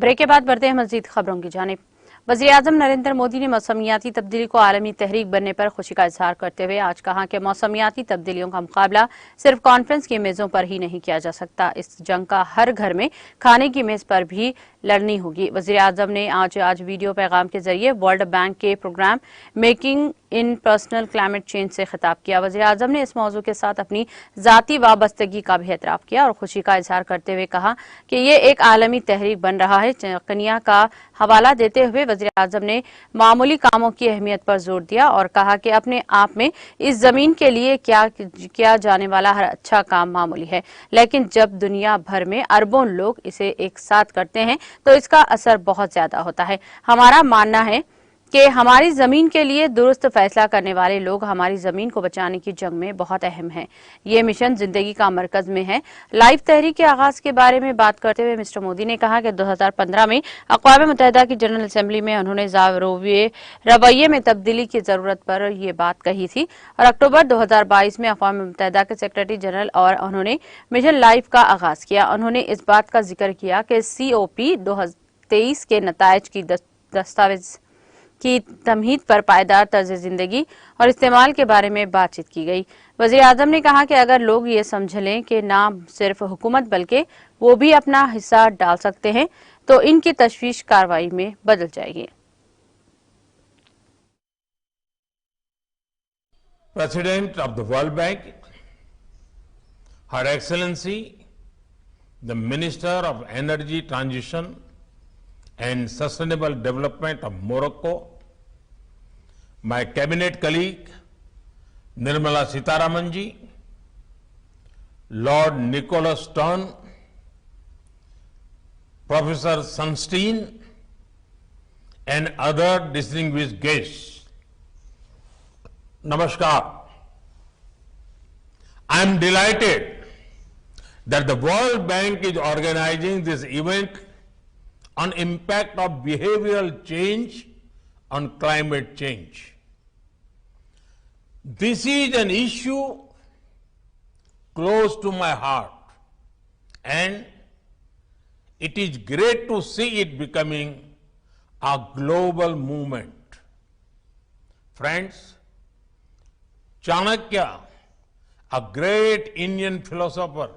Break के बाद बढ़ते हैं मजीद खबरों की जानिब। वज़ीर-ए-आज़म नरेंद्र मोदी ने मौसमियाती तब्दीली को आलमी तहरीक बनने पर खुशी का इजहार करते हुए आज कहा कि मौसमियाती तब्दीलियों का मुकाबला सिर्फ कॉन्फ्रेंस की मेज़ों पर ही नहीं किया जा सकता, इस जंग का हर घर में खाने की मेज़ पर भी लड़नी होगी। वज़ीर-ए-आज़म ने आज वीडियो पैगाम के जरिए वर्ल्ड बैंक के programme making in personal climate change से खिताब किया। वज़ीर-ए-आज़म ने इस मौजू के साथ अपनी जाती वाबस्तगी का भी एतराफ़ किया और खुशी का इजहार करते हुए कहा कि ये एक आलमी तहरीक बन रहा है। केन्या का हवाला देते हुए वज़ीर-ए-आज़म ने मामूली कामों की अहमियत पर जोर दिया और कहा कि अपने आप में इस जमीन के लिए किया जाने वाला हर अच्छा काम मामूली है, लेकिन जब दुनिया भर में अरबों लोग इसे एक साथ करते हैं तो इसका असर बहुत ज्यादा होता है। हमारा मानना है कि हमारी जमीन के लिए दुरुस्त फैसला करने वाले लोग हमारी जमीन को बचाने की जंग में बहुत अहम हैं। ये मिशन जिंदगी का मरकज में है। लाइफ तहरीक के आगाज के बारे में बात करते हुए मिस्टर मोदी ने कहा कि 2015 में अक़वाम मुत्तहिदा की जनरल असेंबली में उन्होंने रवैये में तब्दीली की जरूरत पर यह बात कही थी और अक्टूबर 2022 में अक़वाम मुत्तहिदा के सेक्रेटरी जनरल और उन्होंने मिशन लाइफ का आगाज किया। उन्होंने इस बात का जिक्र किया कि COP 2023 के नतायज की दस्तावेज की तमहीद पर पायदार तर्ज जिंदगी और इस्तेमाल के बारे में बातचीत की गई। वज़ीर-ए-आज़म ने कहा कि अगर लोग ये समझ लें कि न सिर्फ हुकूमत बल्कि वो भी अपना हिस्सा डाल सकते हैं तो इनकी तशवीश कार्रवाई में बदल जाएगी। President of the world bank, her excellency the minister of energy transition and Sustainable Development of Morocco, my cabinet colleague Nirmala Sitharaman ji, Lord Nicholas Stern, Professor Sunstein and other distinguished guests. Namaskar. I am delighted that the World Bank is organizing this event on impact of behavioral change on climate change. This is an issue close to my heart and it is great to see it becoming a global movement. Friends, Chanakya, a great Indian philosopher,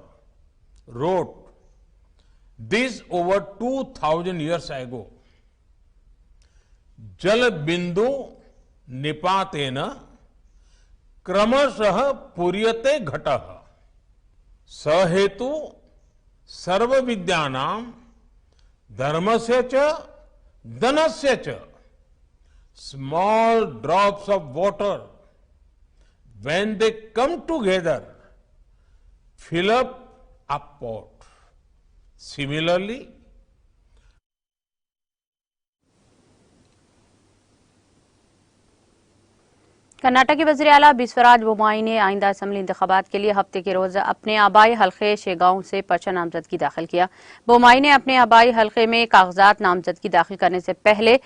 wrote this over 2000 years ago. जल बिंदु निपातेन क्रमशः पूर्यते घटः सहेतु सर्व विद्यानां धर्मस्य च धनस्य च. Small drops of water, when they come together, fill up a pot. Similarly, Karnataka के वज़ीर आला बिस्वराज बोम्माई ने आइंदा असम्बली इंतखाबात के लिए हफ्ते के रोज अपने आबाई हल्के शेगांव से पर्चा नामजदगी दाखिल किया। बोम्माई ने अपने आबाई हल्के में कागजात नामजदगी दाखिल करने से पहले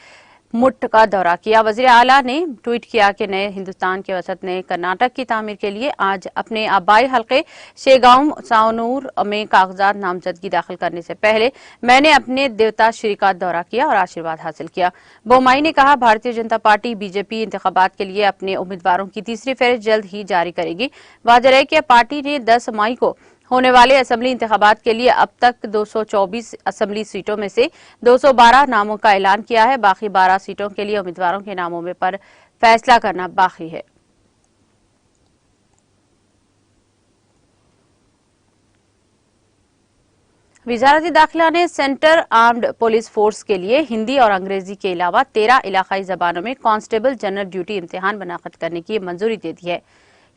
मुठ का दौरा किया। वज़ीर आला ने ट्वीट किया कि नए हिंदुस्तान के वसत ने कर्नाटक की तामीर के लिए आज अपने आबाई हल्के शेगांव सावनूर में कागजात नामजदगी दाखिल करने से पहले मैंने अपने देवता श्री का दौरा किया और आशीर्वाद हासिल किया। बोम्माई ने कहा, भारतीय जनता पार्टी BJP इंतखाबात के लिए अपने उम्मीदवारों की तीसरी फहरिस्त जल्द ही जारी करेगी। वाज़ेह है कि पार्टी ने 10 मई को होने वाले असेंबली इंतखाबात के लिए अब तक 224 असेंबली सीटों में से 212 नामों का ऐलान किया है। बाकी 12 सीटों के लिए उम्मीदवारों के नामों में पर फैसला करना बाकी है। वज़ारत दाखिला ने सेंटर आर्म्ड पुलिस फोर्स के लिए हिंदी और अंग्रेजी के अलावा 13 इलाकाई जबानों में कांस्टेबल जनरल ड्यूटी इम्तिहान मुनअक़िद करने की मंजूरी दे दी है।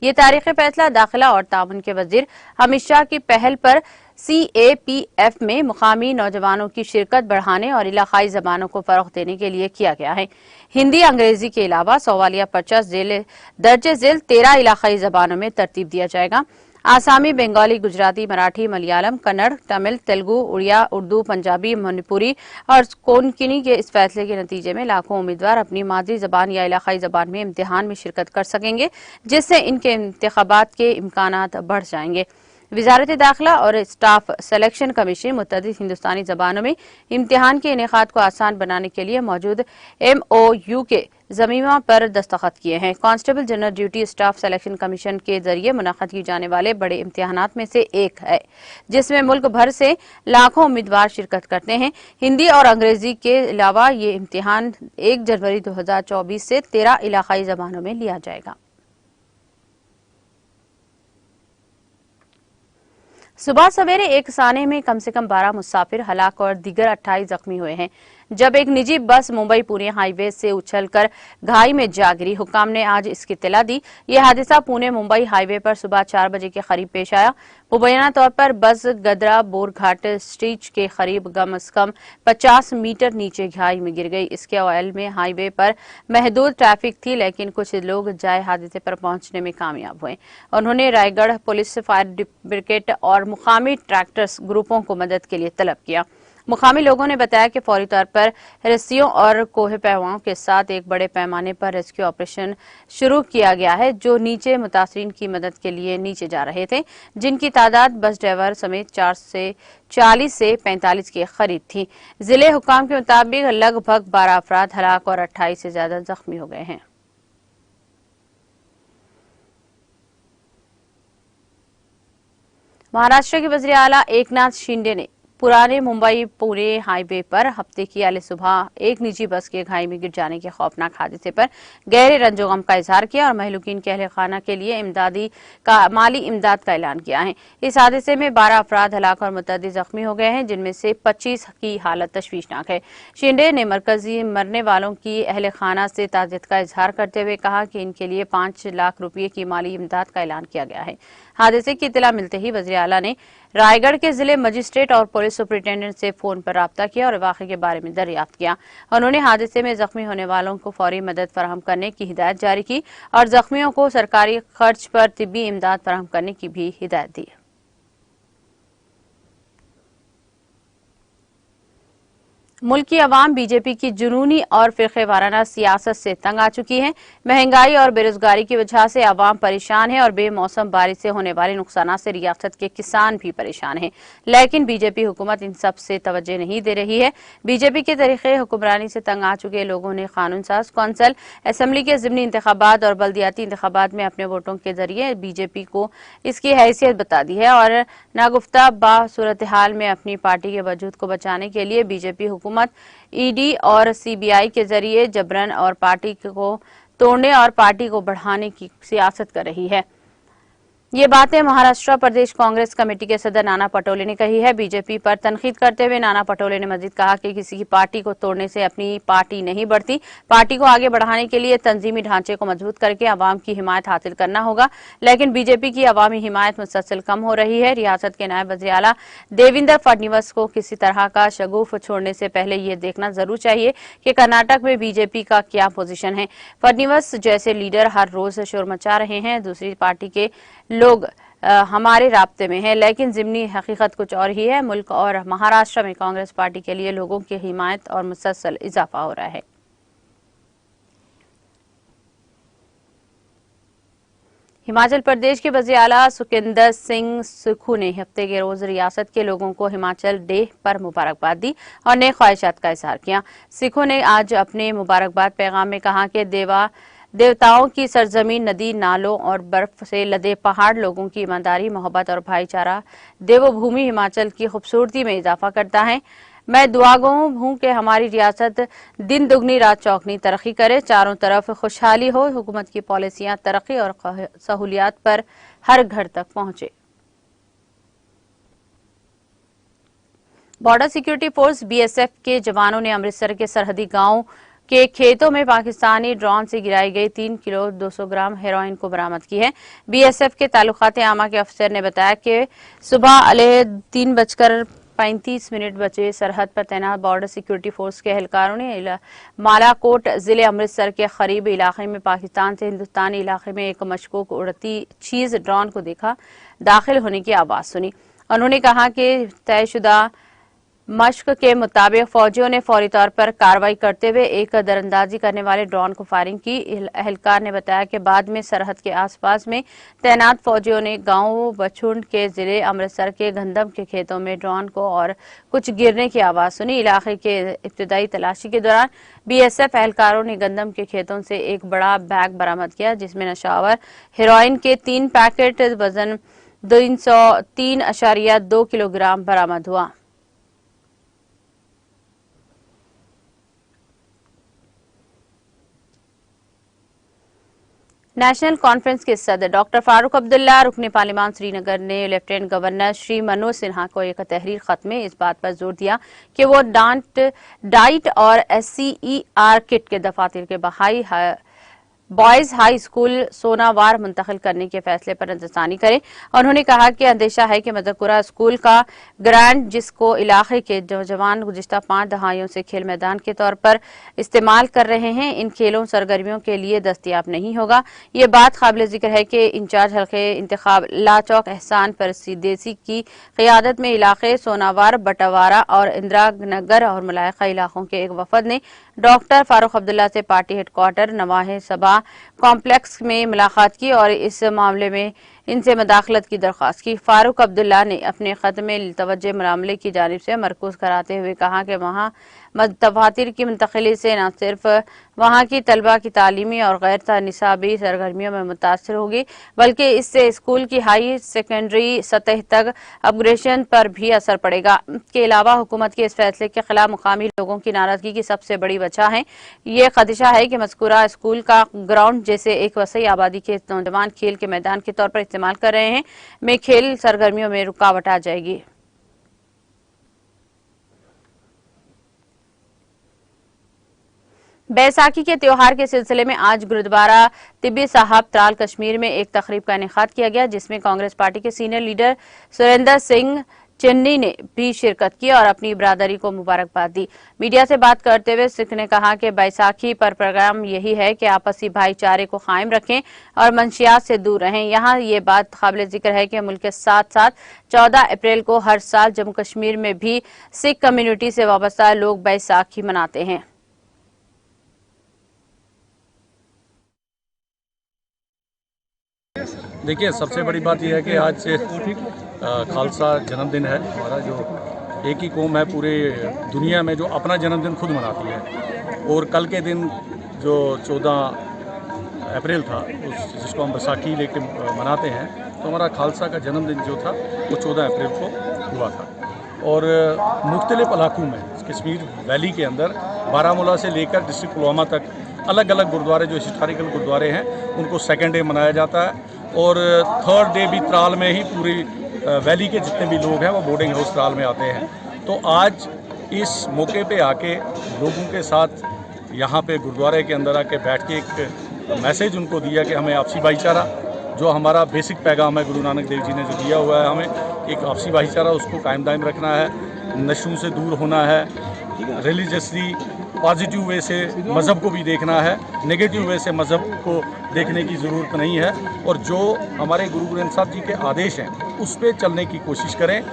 ये तारीखी फैसला दाखिला और ताउन के वजीर अमित शाह की पहल पर CAPF में मुकामी नौजवानों की शिरकत बढ़ाने और इलाकाई जबानों को फरोग देने के लिए किया गया है। हिंदी अंग्रेजी के अलावा सवालिया पर्चा दर्ज झेल 13 इलाकाई जबानों में तरतीब दिया जाएगा। आसामी, बंगाली, गुजराती, मराठी, मलयालम, कन्नड़, तमिल, तेलुगु, उड़िया, उर्दू, पंजाबी, मणिपुरी और कोंकणी के इस फैसले के नतीजे में लाखों उम्मीदवार अपनी मादरी जबान या इलाकाई जबान में इम्तिहान में शिरकत कर सकेंगे, जिससे इनके इंतखाबात के इम्कानात बढ़ जाएंगे। वजारत दाखिला और स्टाफ सिलेक्शन कमीशन मुतअद्दिद हिंदुस्तानी जबानों में इम्तिहान के इनेकाद को आसान बनाने के लिए मौजूद MOU के जमीमा पर दस्तखत किए हैं। Constable general duty staff selection commission के जरिए मुनक्कद किए जाने वाले बड़े इम्तिहानात में से एक है, जिसमें मुल्क भर से लाखों उम्मीदवार शिरकत करते हैं। हिंदी और अंग्रेजी के अलावा ये इम्तिहान 1 जनवरी 2024 से 13 इलाकाई जबानों में लिया जाएगा। सुबह सवेरे एक साने में कम से कम 12 मुसाफिर हलाक और दीगर 28 जख्मी हुए हैं, जब एक निजी बस मुंबई पुणे हाईवे से उछलकर घाई में जा गिरी। हुक्काम ने आज इसकी इत्तला दी। यह हादसा पुणे मुंबई हाईवे पर सुबह 4 बजे के करीब पेश आया। मुबैना तौर पर बस गदरा बोरघाट स्टेज के करीब कम से कम 50 मीटर नीचे घाई में गिर गई। इसके अवैल में हाईवे पर महदूद ट्रैफिक थी, लेकिन कुछ लोग जाए हादसे पर पहुंचने में कामयाब हुए। उन्होंने रायगढ़ पुलिस, फायर ब्रिगेड और मुकामी ट्रैक्टर्स ग्रुपों को मदद के लिए तलब किया। मुकामी लोगों ने बताया कि फौरी तौर पर रस्सियों और कोहे पैमाओं के साथ एक बड़े पैमाने पर रेस्क्यू ऑपरेशन शुरू किया गया है, जो नीचे मुतासरीन की मदद के लिए नीचे जा रहे थे, जिनकी तादाद बस ड्राइवर समेत 40 से 45 के करीब थी। जिले हुकाम के मुताबिक लगभग 12 अफराद हलाक और 28 से ज्यादा जख्मी हो गए हैं। महाराष्ट्र के वज़ीर आला एकनाथ शिंदे ने पुराने मुंबई पुणे हाईवे पर हफ्ते की आले सुबह एक निजी बस के घाई में गिर जाने के खौफनाक हादसे पर गहरे रंजोगम का इजहार किया और महलूकीन के अहले खाना के लिए माली इमदाद का ऐलान किया है। इस हादसे में 12 अफराद हलाक और मुतअद्दिद जख्मी हो गए हैं, जिनमें से 25 की हालत तशवीशनाक है। शिंदे ने मरकजी मरने वालों की अहले खाना से ताज़ियत का इजहार करते हुए कहा कि इनके लिए 5 लाख रुपये की माली इमदाद का ऐलान किया गया है। हादसे की इत्तला मिलते ही वज़ीर आला ने रायगढ़ के जिले मजिस्ट्रेट और पुलिस सुपरिटेंडेंट से फोन पर राब्ता किया और वाक़े के बारे में दरियाफ्त किया। उन्होंने हादसे में जख्मी होने वालों को फौरी मदद फराहम करने की हिदायत जारी की और जख्मियों को सरकारी खर्च पर तिब्बी इमदाद फराहम करने की भी हिदायत दी। मुल्क की अवाम बीजेपी की जुनूनी और फिरके वाराना सियासत से तंग आ चुकी है। महंगाई और बेरोजगारी की वजह से अवाम परेशान है और बेमौसम बारिश से होने वाले नुकसान से रियासत के किसान भी परेशान हैं। लेकिन बीजेपी हुकूमत इन सब से तवज्जो नहीं दे रही है। बीजेपी के तरीके हुक्मरानी से तंग आ चुके लोगों ने कानून साज, कौंसल, असम्बली के ज़िमनी इंतखाबात और बल्दियाती इंतखाबात में अपने वोटों के जरिए बीजेपी को इसकी हैसियत बता दी है और नागुफ्ता बा सूरत हाल में अपनी पार्टी के वजूद को बचाने के लिए बीजेपी हुकूमत ईडी और सीबीआई के जरिए जबरन और पार्टी को तोड़ने और पार्टी को बढ़ाने की सियासत कर रही है। ये बातें महाराष्ट्र प्रदेश कांग्रेस कमेटी के सदर नाना पटोले ने कही है। बीजेपी पर तनकीद करते हुए नाना पटोले ने मजीद कहा कि किसी की पार्टी को तोड़ने से अपनी पार्टी नहीं बढ़ती। पार्टी को आगे बढ़ाने के लिए तंजीमी ढांचे को मजबूत करके अवाम की हिमायत हासिल करना होगा, लेकिन बीजेपी की अवामी हिमायत मुसलसल कम हो रही है। रियासत के नायब वज़ीर आला देवेंद्र फडणवीस को किसी तरह का शगुफ छोड़ने से पहले ये देखना जरूर चाहिए कि कर्नाटक में बीजेपी का क्या पोजीशन है। फडणवीस जैसे लीडर हर रोज शोर मचा रहे हैं। दूसरी पार्टी के लोग हमारे राब्ते में हैं, लेकिन ज़िमनी हकीकत कुछ और ही है। मुल्क और महाराष्ट्र में कांग्रेस पार्टी के लिए लोगों की हिमायत और मुसलसल इजाफा हो रहा है। हिमाचल प्रदेश के वज़ीर आला सुखविंदर सिंह सुक्खू ने हफ्ते के रोज रियासत के लोगों को हिमाचल डे पर मुबारकबाद दी और नए ख्वाहिशात का इजहार किया। सुक्खू ने आज अपने मुबारकबाद पैगाम में कहा कि देवताओं की सरजमीन, नदी, नालों और बर्फ से लदे पहाड़ लोगों की ईमानदारी, मोहब्बत और भाईचारा देवभूमि हिमाचल की खूबसूरती में इजाफा करता है। मैं दुआगो हूँ कि हमारी रियासत दिन दुगनी रात चौगनी तरक्की करे, चारों तरफ खुशहाली हो, हुकूमत की पॉलिसियां तरक्की और सहूलियात पर हर घर तक पहुंचे। बॉर्डर सिक्योरिटी फोर्स BSF के जवानों ने अमृतसर के सरहदी गांव के खेतों में पाकिस्तानी ड्रोन से गिराई गई 3 किलो 200 ग्राम हेरोइन को बरामद की है। BSF के ताल्लुकात आमा के अफसर ने बताया कि सुबह 3:35 बजे सरहद पर तैनात बॉर्डर सिक्योरिटी फोर्स के एहलकारों ने मालाकोट जिले अमृतसर के करीब इलाके में पाकिस्तान से हिंदुस्तानी इलाके में एक मशकूक उड़ती चीज ड्रोन को देखा दाखिल होने की आवाज सुनी। उन्होंने कहा कि तयशुदा मश्क के मुताबिक फौजियों ने फौरी तौर पर कार्रवाई करते हुए एक दरअंदाजी करने वाले ड्रोन को फायरिंग की। एहलकार ने बताया कि बाद में सरहद के आसपास में तैनात फौजियों ने गांव बछुंड के जिले अमृतसर के गंदम के खेतों में ड्रोन को और कुछ गिरने की आवाज सुनी। इलाके के इब्तदाई तलाशी के दौरान बीएसएफ एहलकारों ने गंदम के खेतों से एक बड़ा बैग बरामद किया, जिसमें नशावर हेरोइन के 3 पैकेट वजन 303.2 किलोग्राम बरामद हुआ। नेशनल कॉन्फ्रेंस के सदर डॉक्टर फारूक अब्दुल्ला रुकने पार्लियामान श्रीनगर ने लेफ्टिनेंट गवर्नर श्री मनोज सिन्हा को एक तहरीर खत में इस बात पर जोर दिया कि वो डाइट और SCER किट के दफातर के बॉयज हाई स्कूल सोनावार मुंतकिल करने के फैसले पर नजरसानी करें। उन्होंने कहा कि अंदेशा है कि मज़कुरा स्कूल का ग्रांट, जिसको इलाके के नौजवान गुज़िश्ता 5 दहाइयों से खेल मैदान के तौर पर इस्तेमाल कर रहे हैं, इन खेलों सरगर्मियों के लिए दस्तियाब नहीं होगा। ये बात काबिल जिक्र है कि इंचार्ज हल्के इंतखाब लाचौक एहसान परदेसी की क़ियादत में इलाके सोनावार, बटावारा और इंदिरा नगर और मलाइका इलाकों के एक वफद ने डॉक्टर फारूक अब्दुल्ला से पार्टी हेडक्वार्टर नवाहे सभा कॉम्प्लेक्स में मुलाकात की और इस मामले में इनसे मदाखलत की दरख्वास्त की। फारूक अब्दुल्ला ने अपने खत में तवज्जो मामले की जानिब से मरकूज कराते हुए कहा कि वहाँ दफातर की मुंतकिली से न सिर्फ वहाँ की तलबा की तालीमी और गैर निसाबी सरगर्मियों में मुतासर होगी, बल्कि इससे स्कूल की हाई सेकेंडरी सतह तक अपग्रेडेशन पर भी असर पड़ेगा। इसके अलावा हुकूमत के इस फैसले के खिलाफ मुकामी लोगों की नाराजगी की सबसे बड़ी वजह है ये खदशा है कि मज़कूरा स्कूल का ग्राउंड, जैसे एक वसी आबादी के नौजवान खेल के मैदान के तौर पर इस्तेमाल कर रहे हैं, में खेल सरगर्मियों में रुकावट आ जाएगी। बैसाखी के त्योहार के सिलसिले में आज गुरुद्वारा तिब्बी साहब त्राल कश्मीर में एक तकरीब का इनेकाद किया गया, जिसमें कांग्रेस पार्टी के सीनियर लीडर सुरेंद्र सिंह चन्नी ने भी शिरकत की और अपनी बरादरी को मुबारकबाद दी। मीडिया से बात करते हुए सिख ने कहा कि बैसाखी पर प्रोग्राम यही है कि आपसी भाईचारे को कायम रखें और मंशियात से दूर रहें। यहाँ ये बात काबिल जिक्र है कि मुल्क के साथ साथ 14 अप्रैल को हर साल जम्मू कश्मीर में भी सिख कम्युनिटी से वाबस्ता लोग बैसाखी मनाते हैं। देखिए, सबसे बड़ी बात यह है कि आज से खालसा जन्मदिन है हमारा, जो एक ही कौम है पूरे दुनिया में जो अपना जन्मदिन खुद मनाती है। और कल के दिन जो 14 अप्रैल था, जिसको हम बैसाखी लेके मनाते हैं, तो हमारा खालसा का जन्मदिन जो था वो 14 अप्रैल को हुआ था। और मुख्तलिफ इलाकों में कश्मीर वैली के अंदर बारामूला से लेकर डिस्ट्रिक्ट पुलवामा तक अलग अलग गुरुद्वारे जो हिस्टोरिकल गुरुद्वारे हैं उनको सेकेंड डे मनाया जाता है। और थर्ड डे भी त्राल में ही पूरी वैली के जितने भी लोग हैं वो बोर्डिंग हाउस त्राल में आते हैं। तो आज इस मौके पे आके लोगों के साथ यहाँ पे गुरुद्वारे के अंदर आके बैठ के एक मैसेज उनको दिया कि हमें आपसी भाईचारा, जो हमारा बेसिक पैगाम है गुरु नानक देव जी ने जो दिया हुआ है, हमें एक आपसी भाईचारा उसको कायम दायम रखना है, नशों से दूर होना है, रिलीजियसली पॉजिटिव वे से मज़हब को भी देखना है, नेगेटिव वे से मज़हब को देखने की ज़रूरत नहीं है। और जो हमारे गुरु ग्रंथ साहब जी के आदेश हैं उस पर चलने की कोशिश करें।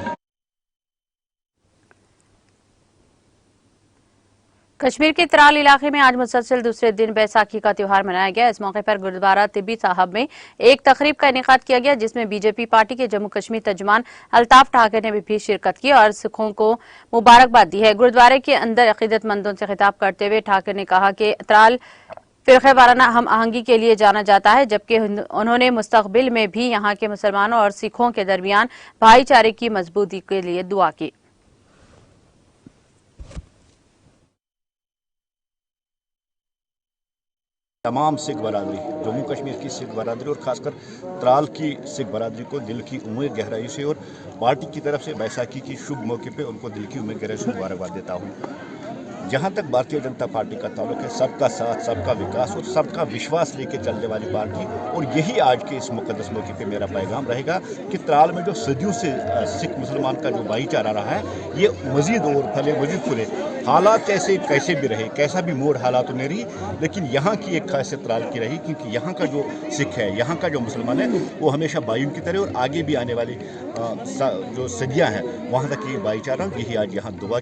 कश्मीर के त्राल इलाके में आज मुसलसल दूसरे दिन बैसाखी का त्यौहार मनाया गया। इस मौके पर गुरुद्वारा तिब्बी साहब में एक तकरीब का इनेकाद किया गया, जिसमें बीजेपी पार्टी के जम्मू कश्मीर तर्जुमान अल्ताफ ठाकर ने भी शिरकत की और सिखों को मुबारकबाद दी है। गुरुद्वारे के अंदर अकीदतमंदों से खिताब करते हुए ठाकर ने कहा कि त्राल फिरक़े वाराना हम आहंगी के लिए जाना जाता है, जबकि उन्होंने मुस्तकबिल में भी यहाँ के मुसलमानों और सिखों के दरमियान भाईचारे की मजबूती के लिए दुआ की। तमाम सिख बरादरी, जम्मू कश्मीर की सिख बरादरी और ख़ासकर त्राल की सिख बरादरी को दिल की उम्मीद गहराई से और पार्टी की तरफ से बैसाखी की शुभ मौके पे उनको दिल की उम्मीद गहराई से मुबारकबाद देता हूँ। जहाँ तक भारतीय जनता पार्टी का ताल्लुक है, सबका साथ, सबका विकास और सबका विश्वास लेके चलने वाली पार्टी, और यही आज के इस मुकद्दस मौके पे मेरा पैगाम रहेगा कि त्राल में जो सदियों से सिख मुसलमान का जो भाईचारा रहा है, ये मजीद और फले, मजीद फूले। हालात कैसे भी रहे, कैसा भी मोड़ हालातों में रही, लेकिन यहाँ की एक खासियत त्राल की रही, क्योंकि यहाँ का जो सिख है, यहाँ का जो मुसलमान है, वो हमेशा भाइयों की तरह और आगे भी आने वाली जो सदियाँ हैं वहाँ तक ये भाईचारा, यही आज यहाँ दुआ।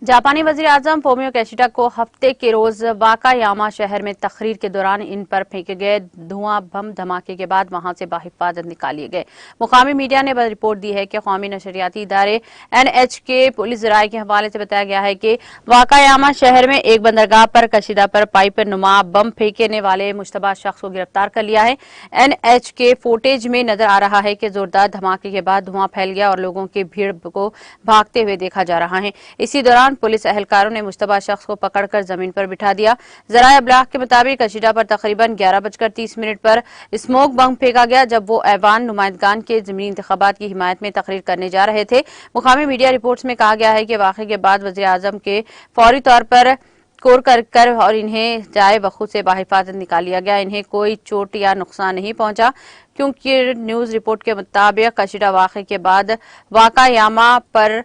जापानी वजीर आजम फोमियो किशिडा को हफ्ते के रोज वाकायामा शहर में तकरीर के दौरान इन पर फेंके गए धुआं बम धमाके के बाद वहां से बाहिफाजत निकाल लिए गए। मुकामी मीडिया ने रिपोर्ट दी है कि कौमी नशरियाती इदारे NHK पुलिस राय के हवाले से बताया गया है कि वाकायामा शहर में एक बंदरगाह पर किशिडा पर पाइप नुमा बम फेंकने वाले मुश्तबा शख्स को गिरफ्तार कर लिया है। NHK फुटेज में नजर आ रहा है कि जोरदार धमाके के बाद धुआं फैल गया और लोगों की भीड़ को भागते हुए देखा जा रहा है। इसी दौरान पुलिस एहलकारों ने मुश्तबा शख्स को पकड़कर जमीन पर बिठा दिया। जराए अबलाग के मुताबिक किशिडा पर तकरीबन 11:30 पर स्मोक बम फेंका गया जब वो ऐवान नुमाइंदगान के ज़मीनी इंतखाबात की हिमायत में तकरीर करने जा रहे थे। मुकामी मीडिया रिपोर्ट्स में कहा गया है कि वाक़े के बाद वज़ीर आज़म के फौरी तौर पर कोर कर और इन्हें जाए बखुद से बाहिफाजत निकाल लिया गया। इन्हें कोई चोट या नुकसान नहीं पहुंचा, क्योंकि न्यूज रिपोर्ट के मुताबिक किशिडा वाक़े के बाद वाकायामा पर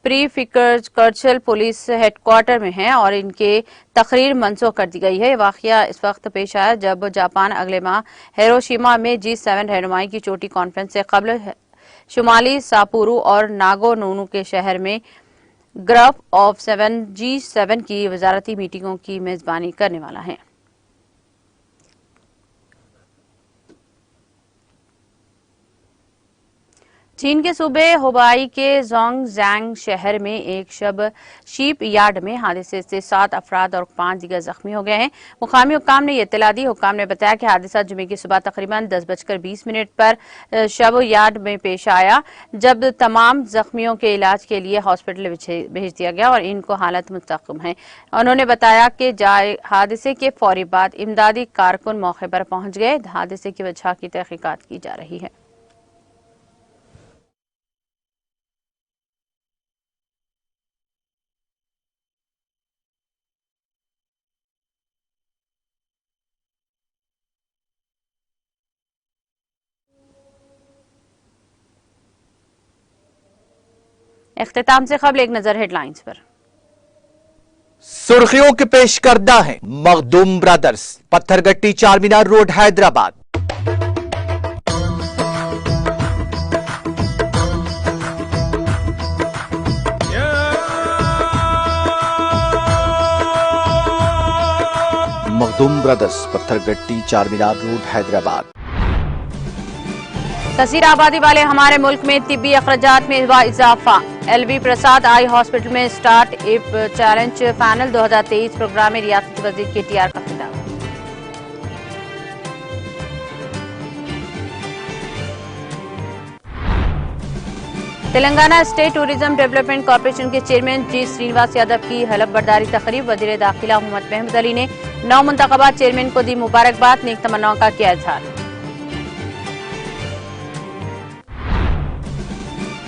प्रीफिक्स कर्चल पुलिस हेडक्वार्टर में है और इनके तकरीर मनसूख कर दी गई है। वाक़या इस वक्त पेश आया जब जापान अगले माह हिरोशिमा में G7 रहनुमाई की चोटी कॉन्फ्रेंस से कबल शुमाली सापुरू और नागो नोनू के शहर में ग्रुप ऑफ 7 G7 की वजारती मीटिंगों की मेजबानी करने वाला है। चीन के सूबे हुबाई के जोंगजांग शहर में एक शब शीप यार्ड में हादसे से 7 अफराद और 5 दीगर जख्मी हो गए हैं। मुकामी हुक्काम ने यह इत्तला दी। हुक्काम ने बताया कि हादसा जुमे की सुबह तकरीबन 10:20 पर शब यार्ड में पेश आया, जब तमाम जख्मियों के इलाज के लिए हॉस्पिटल भेज दिया गया और इनको हालत मुस्तकम है। उन्होंने बताया कि हादसे के फौरी बाद इमदादी कारकुन मौके पर पहुंच गए। हादसे की वजह की तहकीकात की जा रही है। इख्तिताम से कबल एक नजर हेडलाइंस पर। सुर्खियों के पेश करदा है Makhdoom brothers, Pathargatti Charminar road Hyderabad. Makhdoom brothers, Pathargatti Charminar road Hyderabad. कसीर आबादी वाले हमारे मुल्क में तिब्बी अखराजात में हुआ इजाफा। LV प्रसाद आई हॉस्पिटल में स्टार्ट इप चैलेंज पैनल 2023 प्रोग्राम में रियासती वजीर KTR का खिताब। Telangana state tourism development corporation के चेयरमैन G श्रीनिवास यादव की हलफ बर्दारी तकरीब। वजीर दाखिला मोहम्मद महमूद अली ने नौ मुंतखबा चेयरमैन को दी मुबारकबाद, नेक तमन्नाओं का किया इजहार।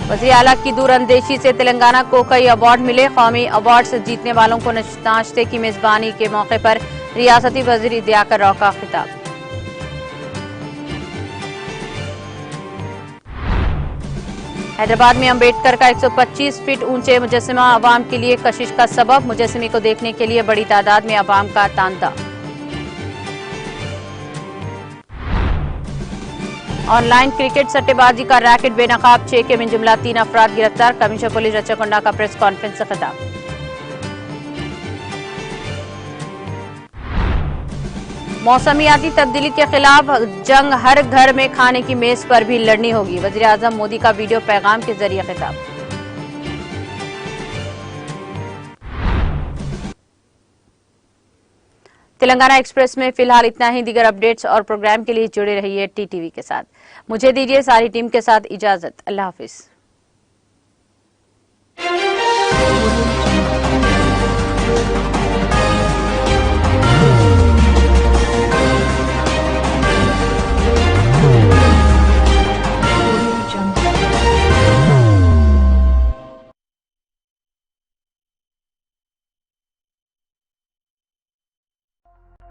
वज़ीर आला की दूरअंदेशी से तेलंगाना को कई अवार्ड मिले। कौमी अवार्ड जीतने वालों को नाश्ते की मेजबानी के मौके पर रियासती वज़ीर दियाकर राव का खिताब। हैदराबाद में अंबेडकर का 125 फीट ऊंचे मुजस्समा अवाम के लिए कशिश का सबब। मुजस्समे को देखने के लिए बड़ी तादाद में अवाम का तांता। ऑनलाइन क्रिकेट सट्टेबाजी का रैकेट बेनकाब 6 के में जुमला 3 अफराद गिरफ्तार। कमिश्नर पुलिस रचरकोंडा का प्रेस कॉन्फ्रेंस से खिताब। मौसमियाती तब्दीली के खिलाफ जंग हर घर में खाने की मेज पर भी लड़नी होगी। वज़ीर आज़म मोदी का वीडियो पैगाम के जरिए खिताब। तेलंगाना एक्सप्रेस में फिलहाल इतना ही। दीगर अपडेट्स और प्रोग्राम के लिए जुड़े रहिए TTV के साथ। मुझे दीजिए सारी टीम के साथ इजाजत। अल्लाह हाफिज।